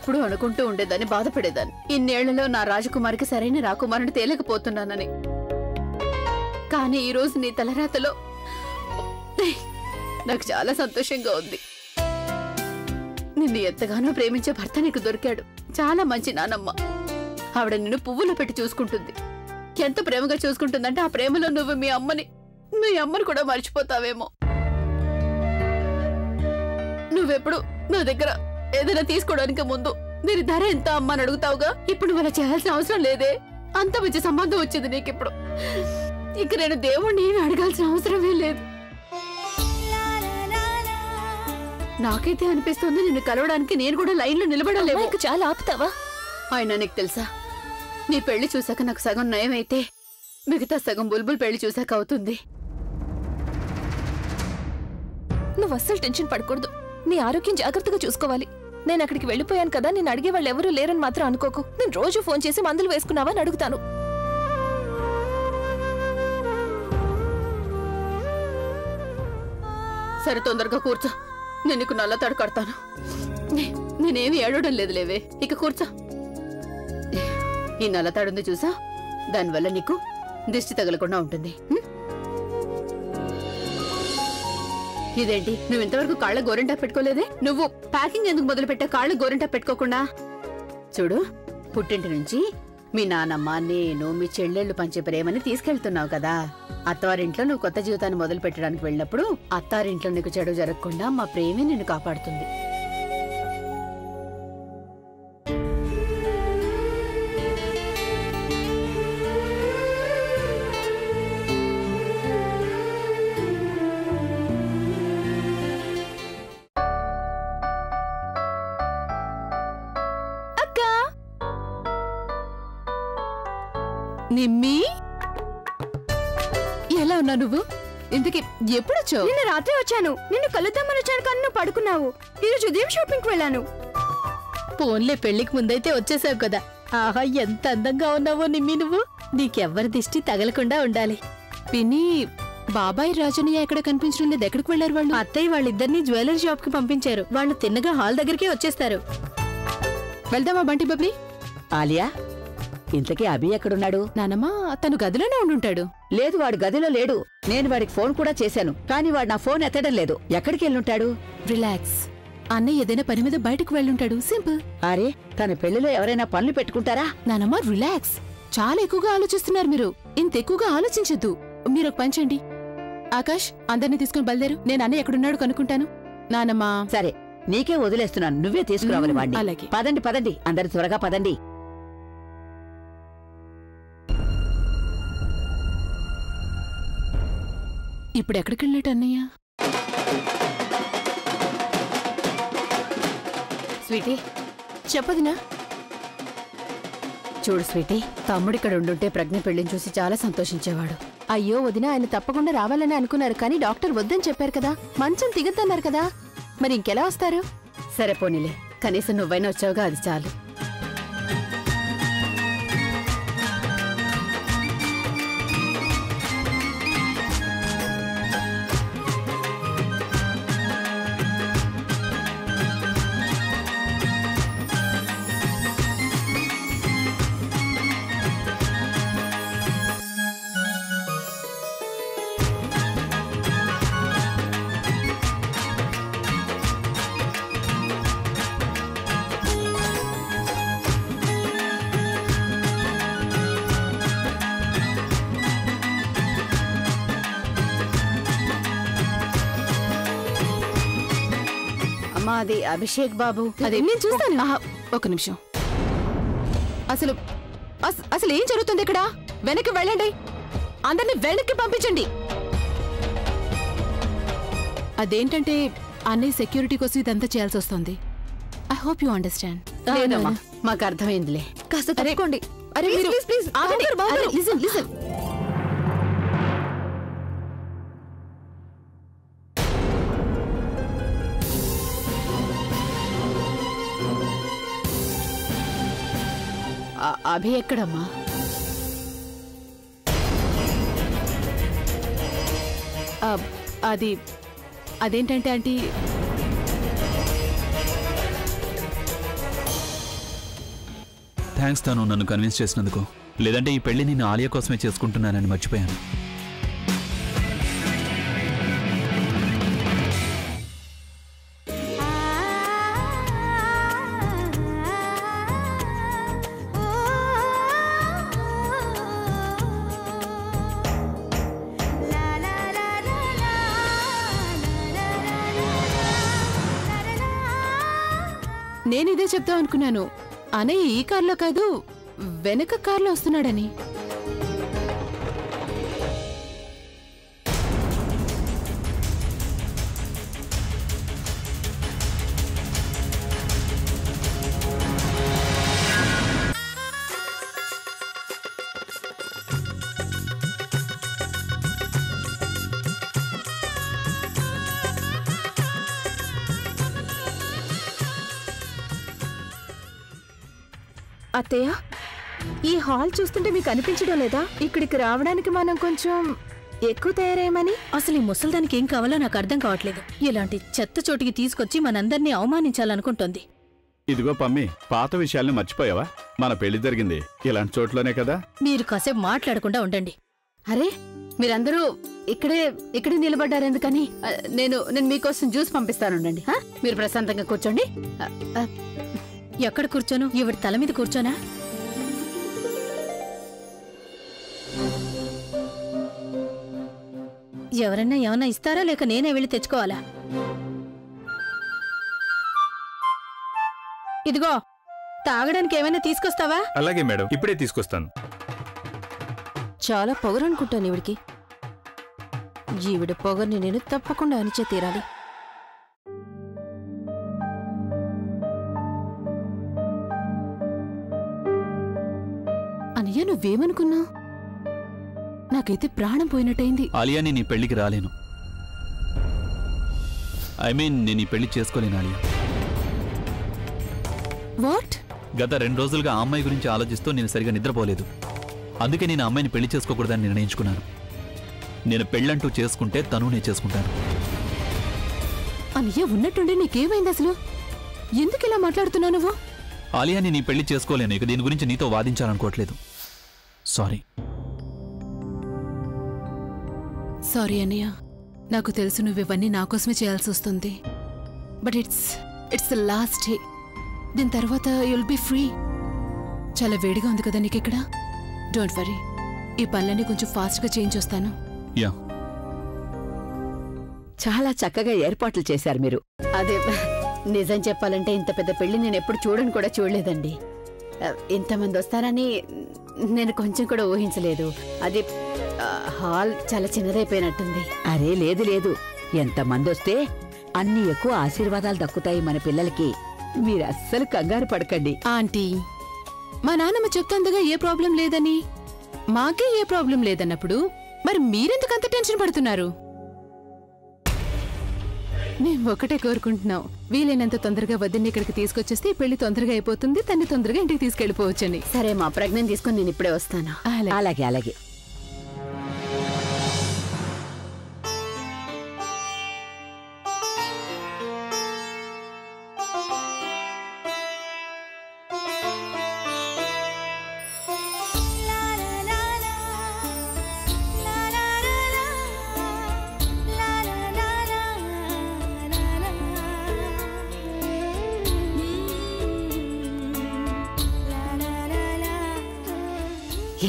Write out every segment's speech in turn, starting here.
ఎప్పుడూ అనుకుంటూ ఉండేదాన్ని, బాధపడేదాన్ని. ఇన్నేళ్లలో నా రాజకుమారికి సరైన రాకుమారుని తేలేకపోతున్నానని. కానీ ఈ రోజు నీ తలరాతలో నాకు చాలా సంతోషంగా ఉంది. నిన్ను ఎంతగానో ప్రేమించే భర్త నీకు దొరికాడు. చాలా మంచి నానమ్మ. ఆవిడ నిన్ను పువ్వులో పెట్టి చూసుకుంటుంది. ఎంత ప్రేమగా చూసుకుంటుందంటే ఆ ప్రేమలో నువ్వు మీ అమ్మని కూడా మర్చిపోతావేమో. నువ్వెప్పుడు నా దగ్గర ఏదైనా తీసుకోవడానికి ముందు దీని ధర ఎంత అమ్మ అని అడుగుతావుగా. ఇప్పుడు నువ్వు అలా చేయాల్సిన అవసరం లేదే. అంత మంచి సంబంధం వచ్చింది నీకిప్పుడు. ఇక నేను దేవుణ్ణి ఏమి అడగాల్సిన అవసరమే లేదు. నాకైతే అనిపిస్తుంది నిన్ను కలవడానికి నేను కూడా లైన్లో నిలబడలేవు. చాలా ఆపుతావా? అయినా నీకు తెలుసా, నీ పెళ్లి చూసాక నాకు సగం నయమైతే మిగతా సగం బుల్బుల్ పెళ్లి చూసాక అవుతుంది. నువ్వు అస్సలు టెన్షన్ పడకూడదు. నీ ఆరోగ్యం జాగ్రత్తగా చూసుకోవాలి. నేను అక్కడికి వెళ్ళిపోయాను కదా, నేను అడిగే వాళ్ళు ఎవరూ లేరని మాత్రం అనుకోకు. నేను రోజు ఫోన్ చేసి మందులు వేసుకున్నావా అని అడుగుతాను. సరే, తొందరగా కూర్చో. నేను నీకు నల్ల తడు కడతాను. నేనేమి ఏడవడం లేదు లేవే, ఇక కూర్చో. ఈ నల్ల తాడుంది చూసా, దానివల్ల నీకు దిష్టి తగలకుండా ఉంటుంది. ఇదేంటి, నువ్వు ఇంతవరకు కాళ్ళ గోరింటా పెట్టుకోలేదే? నువ్వు ప్యాకింగ్ ఎందుకు మొదలు పెట్టా కాళ్ళ గోరింటా పెట్టుకోకుండా? చూడు, పుట్టింటి నుంచి మీ నానమ్మ, నేను, మీ చెల్లెళ్ళు పంచే ప్రేమని తీసుకెళ్తున్నావు కదా. అత్తవారింట్లో నువ్వు కొత్త జీవితాన్ని మొదలు పెట్టడానికి వెళ్ళినప్పుడు అత్తారింట్లో నీకు చెడు జరగకుండా మా ప్రేమే నిన్ను కాపాడుతుంది. నిమ్మి, ఎలా ఉన్నా నువ్వు? ఇంతకీ ఎప్పుడొచ్చావు? నిన్న రాత్రి వచ్చాను. నిన్ను కలుద్దామని వచ్చాను కానీ నువ్వు పడుకున్నావు. ఈరోజు ఉదయం షాపింగ్కి వెళ్ళాను. ఫోన్లే, పెళ్లికి ముందైతే వచ్చేసావు కదా. ఆహా, ఎంత అందంగా ఉన్నావో నిమ్మి నువ్వు. నీకెవ్వరి దిష్టి తగలకుండా ఉండాలి. పిన్ని, బాబాయ్ రాజనయ్య ఎక్కడ కనిపించడం లేదు. ఎక్కడికి వెళ్లారు వాళ్ళు? అత్తయ్య వాళ్ళిద్దరిని జ్యువెలరీ షాప్ కి పంపించారు. వాళ్ళు తిన్నగా హాల్ దగ్గరికి వచ్చేస్తారు. వెళ్దామా బంటి బబ్లీ? ఆలియా, ఇంతకీ అభి ఎక్కడున్నాడు? నానమ్మా, తను గదిలోనే ఉండుంటాడు. లేదు, వాడు గదిలో లేడు. నేను వాడికి ఫోన్ కూడా చేశాను, కానీ వాడు నా ఫోన్ ఎత్తడం లేదు. ఎక్కడికి వెళ్ళుంటాడు? రిలాక్స్, అన్నయ్య ఏదైనా పని మీద బయటకు వెళ్ళుంటాడు. సింపుల్. అరే, తన పెళ్లిలో ఎవరైనా పనులు పెట్టుకుంటారా? నానమ్మా, రిలాక్స్. చాలా ఎక్కువగా ఆలోచిస్తున్నారు మీరు. ఇంత ఎక్కువగా ఆలోచించొద్దు. మీరు ఒక పని చేయండి. ఆకాష్, అందరినీ తీసుకుని బయలుదేరు. నేను అన్నయ్య ఎక్కడున్నాడు కనుక్కుంటాను. నానమ్మా, సరే, నీకే వదిలేస్తున్నాను. నువ్వే తీసుకురావాలి వాడిని. అలాగే. పదండి పదండి, అందరు త్వరగా పదండి. ఇప్పుడు ఎక్కడికి వెళ్ళాడు అన్నయ్య? స్వీటీ, చెప్పదినా? చూడు స్వీటీ, తమ్ముడు ఇక్కడ ఉండుంటే ప్రజ్ఞ పెళ్లిని చూసి చాలా సంతోషించేవాడు. అయ్యో వదినా, ఆయన తప్పకుండా రావాలని అనుకున్నారు, కానీ డాక్టర్ వద్దని చెప్పారు కదా. మంచం దిగద్దన్నారు కదా. మరి ఇంకెలా వస్తారు? సరే పోనీలే, కనీసం నువ్వైనా వచ్చావుగా, అది చాలు. అది అభిషేక్ బాబు. అదే నేను చూస్తాను. ఒక నిమిషం. అసలు ఏం జరుగుతుంది ఇక్కడ? వెనక్కి వెళ్ళండి. అందరినీ వెనక్కి పంపించండి. అదేంటంటే అన్నయ్య సెక్యూరిటీ కోసం ఇదంతా చేయాల్సి వస్తుంది. I hope you understand. లేదమ్మా, మాకు అర్థమైందిలే. కాస్త తప్పుకోండి. అరే ప్లీజ్ లిసన్ లిసన్. అభి ఎక్కడమ్మా? అదేంటంటే ఆంటీ, థ్యాంక్స్ తను నన్ను కన్విన్స్ చేసినందుకు. లేదంటే ఈ పెళ్లి నేను ఆలియా కోసమే చేసుకుంటున్నానని మర్చిపోయాను. నేనిదే చెప్దాం అనుకున్నాను. అన్నయ్య ఈ కార్లో కాదు, వెనక కార్లో వస్తున్నాడని. అత్తయ్య, ఈ హాల్ చూస్తుంటే మీకు అనిపించడం లేదా ఇక్కడికి రావడానికి మనం కొంచెం ఎక్కువ తయారేమని? అసలు ఈ ముసల్దానికి ఏం కావాలో నాకు అర్థం కావట్లేదు. ఇలాంటి చెత్త చోటికి తీసుకొచ్చి మనందరినీ అవమానించాలనుకుంటోంది. ఇదిగో పమ్మి, పాత విషయాల్ని మర్చిపోయావా? మన పెళ్లి జరిగింది ఇలాంటి చోట్లోనే కదా. మీరు కాసేపు మాట్లాడకుండా ఉండండి. అరే, మీరందరూ ఇక్కడే నిలబడ్డారు ఎందుకని? నేను మీకోసం జ్యూస్ పంపిస్తానుండండి. మీరు ప్రశాంతంగా కూర్చోండి. ఎక్కడ కూర్చోను? ఈవిడ తల మీద కూర్చోనా? ఎవరన్నా ఏమన్నా ఇస్తారా లేక నేనే వెళ్ళి తెచ్చుకోవాలా? ఇదిగో, తాగడానికి ఏమైనా తీసుకొస్తావా? అలాగే మేడం, ఇప్పుడే తీసుకొస్తాను. చాలా పొగరనుకుంటాను ఈవిడికి. ఈవిడ పొగర్ని నేను తప్పకుండా అనిచే తీరాలి. అన్నయ్య, నువ్వేమనుకున్నావు? నాకైతే ప్రాణం పోయినట్టయింది. ఆలియా, నేను ఈ పెళ్లికి రాలేను. నేను ఈ పెళ్లి చేసుకోలేను ఆలియా. వాట్? గత 2 రోజులుగా ఆ అమ్మాయి గురించి ఆలోచిస్తూ నేను సరిగా నిద్రపోలేదు. అందుకే నేను అమ్మాయిని పెళ్లి చేసుకోకూడదని నిర్ణయించుకున్నాను. నేను పెళ్ళంటూ చేసుకుంటే తను నేను చేసుకుంటాను. అన్నయ్య, ఉన్నట్టుండి నీకేమైంది అసలు? ఎందుకు ఇలా మాట్లాడుతున్నావు నువ్వు? ఆలియా, నేను ఈ పెళ్లి చేసుకోలేను. ఇక దీని గురించి నీతో వాదించాలనుకోవట్లేదు. సారీ అన్నయ్య. నాకు తెలుసు నువ్వు ఇవన్నీ నా కోసమే చేయాల్సి వస్తుంది. But it's the last day. దీని తర్వాత యుల్ బి ఫ్రీ. చాలా వేడిగా ఉంది కదా నీకు ఇక్కడ? డోంట్ వరీ, ఈ పనులన్నీ కొంచెం ఫాస్ట్గా చేయించొస్తాను. యా, చాలా చక్కగా ఏర్పాట్లు చేశారు మీరు. అదే, నిజం చెప్పాలంటే ఇంత పెద్ద పెళ్లి నేను ఎప్పుడు చూడను కూడా చూడలేదండి. ఇంతమంది వస్తారని నేను కొంచెం కూడా ఊహించలేదు. అది హాల్ చాలా చిన్నదైపోయినట్టుంది. అరే లేదు, ఎంతమంది వస్తే అన్ని ఎక్కువ ఆశీర్వాదాలు దక్కుతాయి మన పిల్లలకి. మీరు అస్సలు కంగారు పడకండి. ఆంటీ, మా నాన్నమ్మ చెప్తాందిగా ఏ ప్రాబ్లం లేదని. మాకే ఏ ప్రాబ్లం లేదన్నప్పుడు మరి మీరెందుకంత టెన్షన్ పడుతున్నారు? మేము ఒకటే కోరుకుంటున్నాం, వీలైనంత తొందరగా వదిన్ని ఇక్కడికి తీసుకొచ్చేస్తే ఈ పెళ్లి తొందరగా అయిపోతుంది, తన్ని తొందరగా ఇంటికి తీసుకెళ్లిపోవచ్చని. సరే, మా ప్రజ్ఞని తీసుకుని నేను ఇప్పుడే వస్తాను. అలాగే.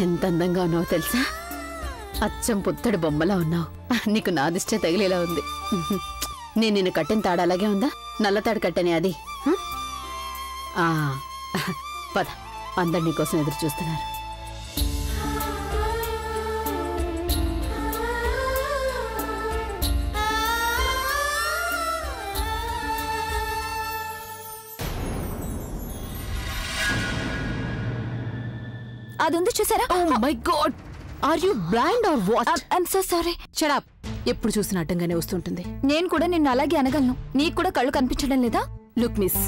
ఎంత అందంగా ఉన్నావు తెలుసా? అచ్చం పుత్తడి బొమ్మలా ఉన్నావు. నీకు నా దిష్టే తగిలేలా ఉంది. నేను నిన్ను కట్టిన తాడు అలాగే ఉందా? నల్ల తాడు కట్టని అది. పద, అందరు నీకోసం ఎదురు చూస్తున్నారు. అదుంది చూసారా? Oh my God, are you blind or what? I'm so sorry. Shut up. ఎప్పుడు చూసినా అడ్డంగానే వస్తుంటుంది. నేను కూడా నిన్ను అలాగే అనగలను. నీకు కూడా కళ్ళు కనిపించడం లేదా? లుక్ మిస్,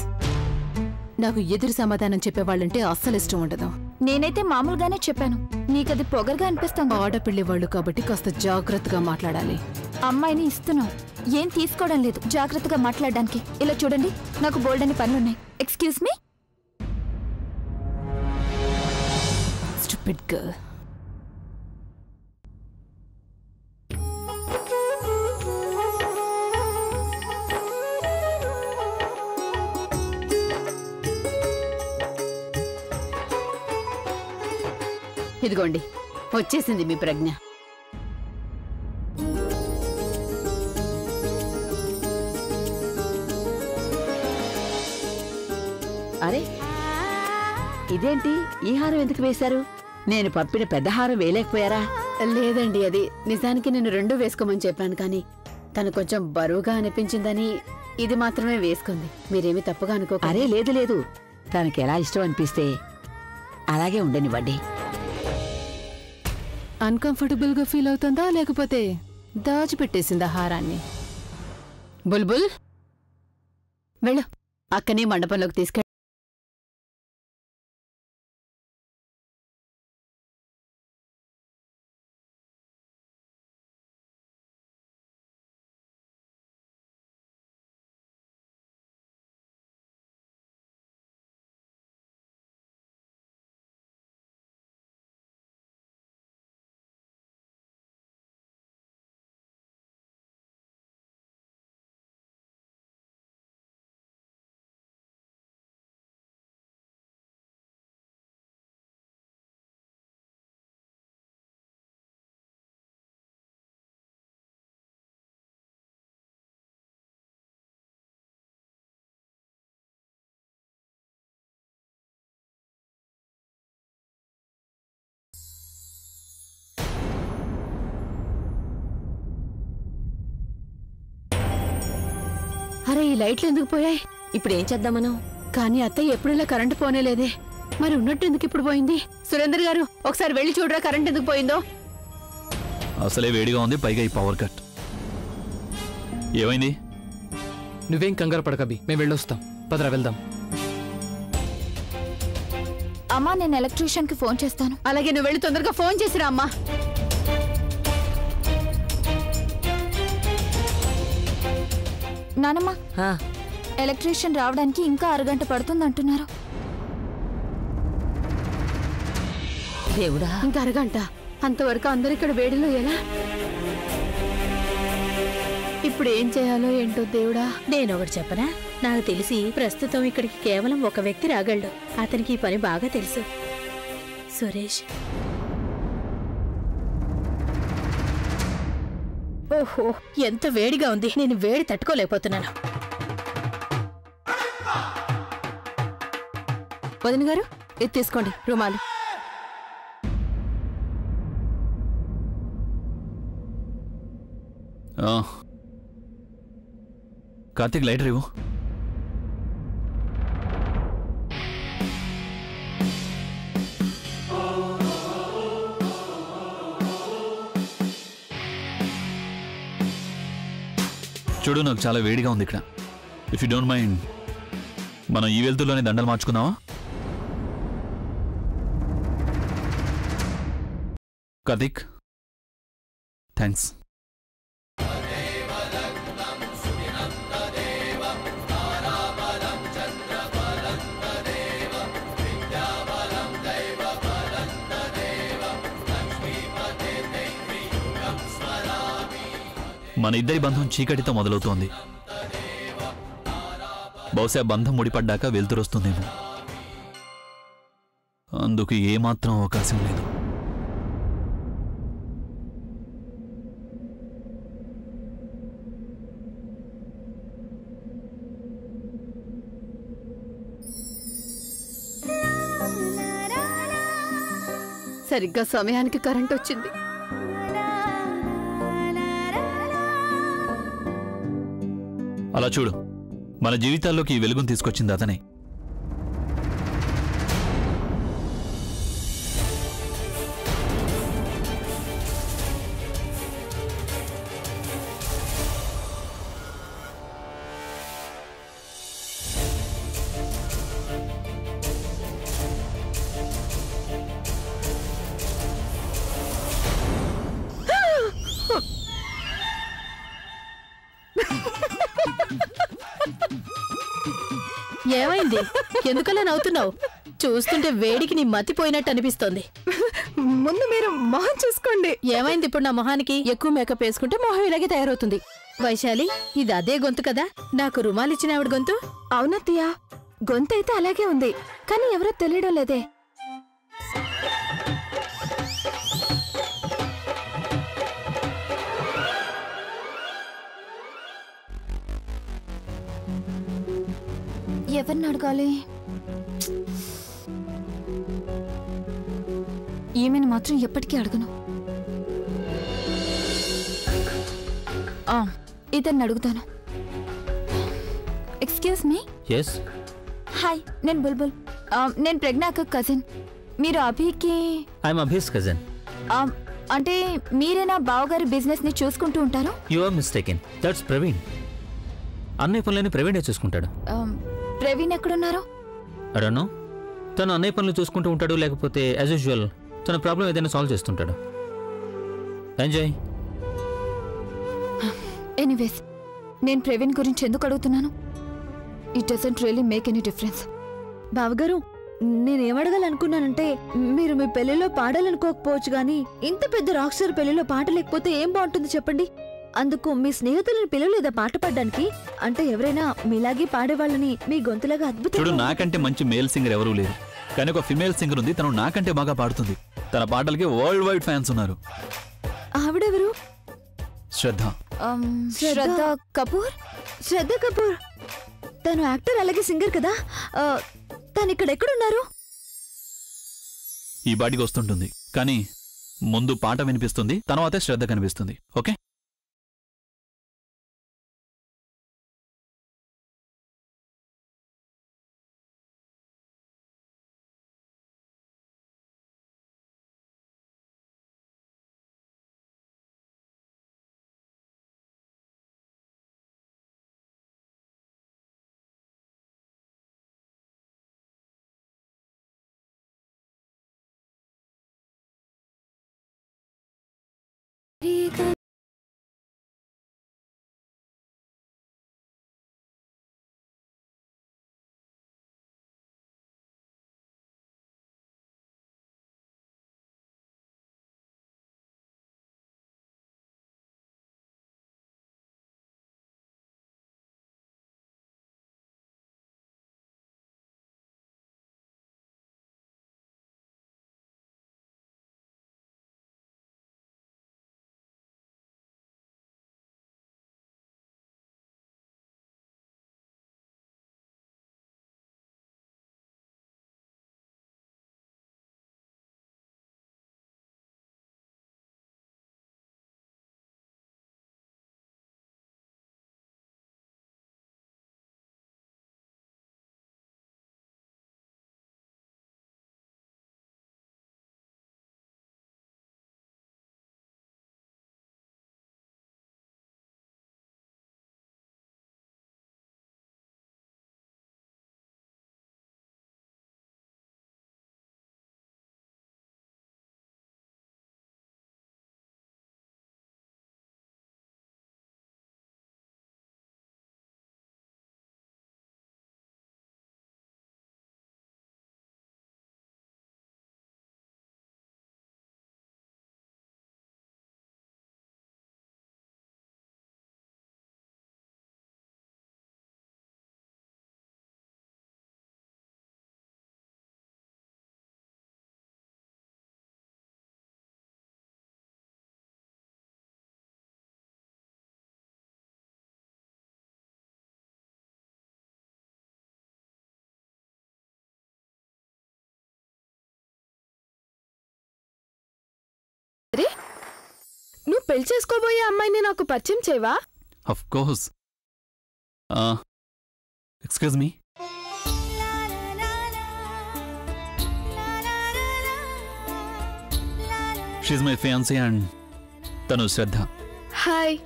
నాకు ఎదురు సమాధానం చెప్పేవాళ్ళంటే అస్సలు ఇష్టం ఉండదు. నేనైతే మామూలుగానే చెప్పాను. నీకది పొగరుగా అనిపిస్తుంది. ఆడపిల్లి వాళ్ళు కాబట్టి కాస్త జాగ్రత్తగా మాట్లాడాలి. అమ్మాయిని ఇస్తున్నాం, ఏం తీసుకోవడం లేదు. జాగ్రత్తగా మాట్లాడడానికి. ఇలా చూడండి, నాకు బోల్డ్ అని పనులున్నాయి. Excuse me. Stupid girl. ఇదిగోండి వచ్చేసింది మీ ప్రజ్ఞ. అరే ఇదేంటి ఈ హారం ఎందుకు వేశారు? నేను పంపిన పెద్ద హారం వేయలేకపోయారా? లేదండి, అది నిజానికి నేను 2 వేసుకోమని చెప్పాను, కానీ తను కొంచెం బరువుగా అనిపించిందని ఇది మాత్రమే వేసుకుంది. మీరేమి తప్పుగా అనుకో. అరే లేదు లేదు, తనకి ఎలా ఇష్టం అనిపిస్తే అలాగే ఉండనివ్వండి. అన్కంఫర్టబుల్ గా ఫీల్ అవుతుందా లేకపోతే దాచిపెట్టేసిందా హారాన్ని? బుల్బుల్ వెళ్ళు, అక్కనే మండపంలోకి తీసుకెళ్ళి. అరే ఈ లైట్లు ఎందుకు పోయాయి? ఇప్పుడు ఏం చేద్దాం మనం? కానీ అత్తయ్య ఎప్పుడైనా కరెంటు పోనేలేదే, మరి ఉన్నట్టు ఎందుకు ఇప్పుడు పోయింది? సురేందర్ గారు ఒకసారి వెళ్ళి చూడరా కరెంట్ ఎందుకు పోయిందో. అసలే వేడిగా ఉంది, పైగా ఈ పవర్ కట్. ఏమైంది? నువ్వేం కంగారు పడకబి, మేము వెళ్ళొస్తాం. పదరా వెళ్దాం. అమ్మా నేను ఎలక్ట్రీషియన్ కి ఫోన్ చేస్తాను. అలాగే నువ్వు వెళ్ళి తొందరగా ఫోన్ చేసిరా అమ్మా. నానమ్మ, ఎలక్ట్రీషియన్ రావడానికి ఇంకా అరగంట పడుతుంది అంటున్నారు. దేవుడా, ఇంకా అరగంట? అంతవరకు అందరు ఇక్కడ వేడిలో ఎలా? ఇప్పుడు ఏం చేయాలో ఏంటో దేవుడా. నేను ఒకటి చెప్పనా? నాకు తెలిసి ప్రస్తుతం ఇక్కడికి కేవలం ఒక వ్యక్తి రాగలడు. అతనికి ఈ పని బాగా తెలుసు, సురేష్. ఓహో, ఎంత వేడిగా ఉంది, నేను వేడి తట్టుకోలేకపోతున్నాను. వదిన గారు ఇది తీసుకోండి రుమాలు. కార్తీక్ లైటర్ ఇవ్వు. చూడు, నాకు చాలా వేడిగా ఉంది ఇక్కడ. ఇఫ్ యూ డోంట్ మైండ్ మనం ఈ వెళ్తుల్లోనే దండలు మార్చుకుందామా? కార్తీక్ థ్యాంక్స్. మన ఇద్దరి బంధం చీకటితో మొదలవుతోంది. బహుశా బంధం ముడిపడ్డాక వెలుతురొస్తుందేమో. అందుకు ఏమాత్రం అవకాశం లేదు. సరిగ్గా సమయానికి కరెంట్ వచ్చింది. అలా చూడు, మన జీవితాల్లోకి ఈ వెలుగును తీసుకొచ్చింది అతనే. ఏమైంది? ఎందుకలా నవ్వుతున్నావు? చూస్తుంటే వేడికి నీ మతిపోయినట్టు అనిపిస్తోంది. ముందు మీరు మొహం చూసుకోండి. ఏమైంది ఇప్పుడు నా మొహానికి? ఎక్కువ మేకప్ వేసుకుంటే మొహం ఇలాగే తయారవుతుంది. వైశాలి, ఇది అదే గొంతు కదా నాకు రుమాలిచ్చిన ఆవిడ గొంతు? అవునత్తయ్య, గొంతు అయితే అలాగే ఉంది, కానీ ఎవరో తెలియడం లేదే. ఎవరిని అడగాలి? ఈమెను మాత్రం ఎప్పటికీ అడగను. ఇతన్ని అడుగుతాను. Excuse me. ఎస్. హాయ్, నేను బుల్బుల్. నేను ప్రజ్ఞాక కజిన్. మీరు అభికి? I'm అభిస్ cousin. అంటే మీరేనా బావగారి బిజినెస్ ని చూసుకుంటూ ఉంటారు? You are mistaken. That's Praveen. అన్నయ్య పనులని ప్రవీణే చూసుకుంటాడు. ప్రవీణ్ ఎక్కడున్నారు? I don't know. తను అన్నయ్య పనులు చూసుకుంటూ ఉంటాడు, లేకపోతే యాజ్ యూజువల్ తన ప్రాబ్లం ఏదైనా సాల్వ్ చేస్తుంటాడు. ఎంజాయ్. ఎనీవేస్, నేను ప్రవీణ్ గురించి ఎందుకు అడుగుతున్నాను? It doesn't really make any difference. బావగారు, నేనేమడగాలనుకున్నానంటే, మీరు మీ పెళ్లిలో పాడాలనుకోకపోవచ్చు గానీ ఇంత పెద్ద రాక్షస పెళ్లిలో పాట లేకపోతే ఏం బాగుంటుంది చెప్పండి. అందుకు మీ స్నేహితులను పిలవలేదా పాట పాడడానికి? అంటే ఎవరైనా మీలాగే పాడేవాళ్ళని మీ గొంతులాగా అద్భుతం. చూడు, నాకంటే మంచి మేల్ సింగర్ ఎవరూ లేరు, కానీ ఒక ఫిమేల్ సింగర్ ఉంది. తను నాకంటే బాగా పాడుతుంది. తన పాటలకి వరల్డ్ వైడ్ ఫ్యాన్స్ ఉన్నారు. ఆవిడెవరు? శ్రద్ధ. శ్రద్ధ కపూర్. శ్రద్ధ కపూర్ తను యాక్టర్, అలాగే సింగర్ కదా. తను ఇక్కడ ఎక్కడున్నారు? ఈ బాటికి వస్తుంటుంది, కానీ ముందు పాట వినిపిస్తుంది, తర్వాతే శ్రద్ధ కనిపిస్తుంది. ఓకే? నువ్వు పెళ్లి చేసుకోబోయే అమ్మాయిని నాకు పరిచయం చేయవా? Of course. Excuse me. She's my fiancee and తను Shraddha. Hi,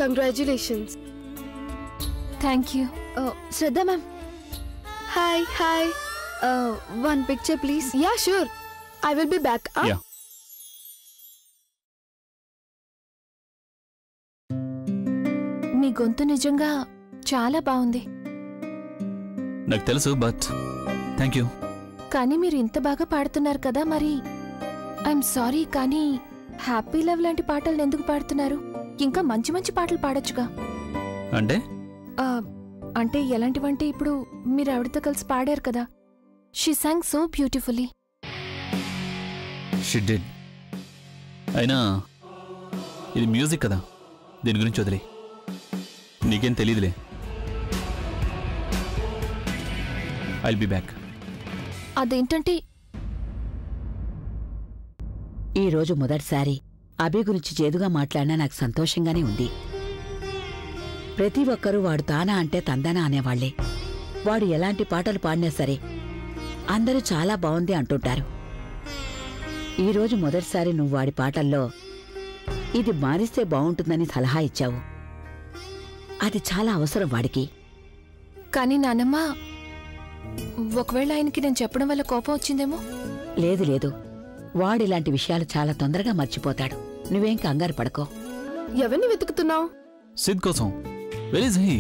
congratulations. Thank you. Shraddha ma'am. Hi. Hi. One picture please. Yeah sure, I will be back. మీ గొంతు నిజంగా చాలా బాగుంది. నాకు తెలుసు, బట్ థ్యాంక్ యూ. కానీ మీరు ఇంత బాగా పాడుతున్నారు కదా, మరి ఐఎమ్ సారీ, కానీ హ్యాపీ లవ్ లాంటి పాటలను ఎందుకు పాడుతున్నారు? ఇంకా మంచి మంచి పాటలు పాడొచ్చుగా. అంటే ఆ, అంటే ఎలాంటివంటే ఇప్పుడు మీరు ఆవిడతో కలిసి పాడారు కదా, she song so beautifully. She did. అయినా ఇది మ్యూజిక్ కదా, దీని గురించి వదిలే. నీకేం తెలీదులే. I'll be back. అదేంటంటే ఈరోజు మొదటిసారి అభి గురించి చేదుగా మాట్లాడినా నాకు సంతోషంగానే ఉంది. ప్రతి ఒక్కరూ వాడు తానా అంటే తందనా అనేవాళ్లే. వాడు ఎలాంటి పాటలు పాడినా సరే అందరూ చాలా బాగుంది అంటుంటారు. ఈరోజు మొదటిసారి నువ్వు వాడి పాటల్లో ఇది మారిస్తే బాగుంటుందని సలహా ఇచ్చావు. అది చాలా అవసరం వాడికి. కానీ నానమ్మ, ఒకవేళ ఆయనకి నేను చెప్పడం వల్ల కోపం వచ్చిందేమో. లేదు లేదు, వాడిలాంటి విషయాలు చాలా తొందరగా మర్చిపోతాడు. నువ్వేం కంగారు పడకో. ఎవరిని వెతుకుతున్నావు? సిద్ కోసం. Where is he?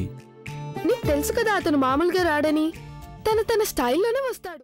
నీకు తెలుసు కదా అతను మామూలుగా రాడని. తన స్టైల్లోనే వస్తాడు.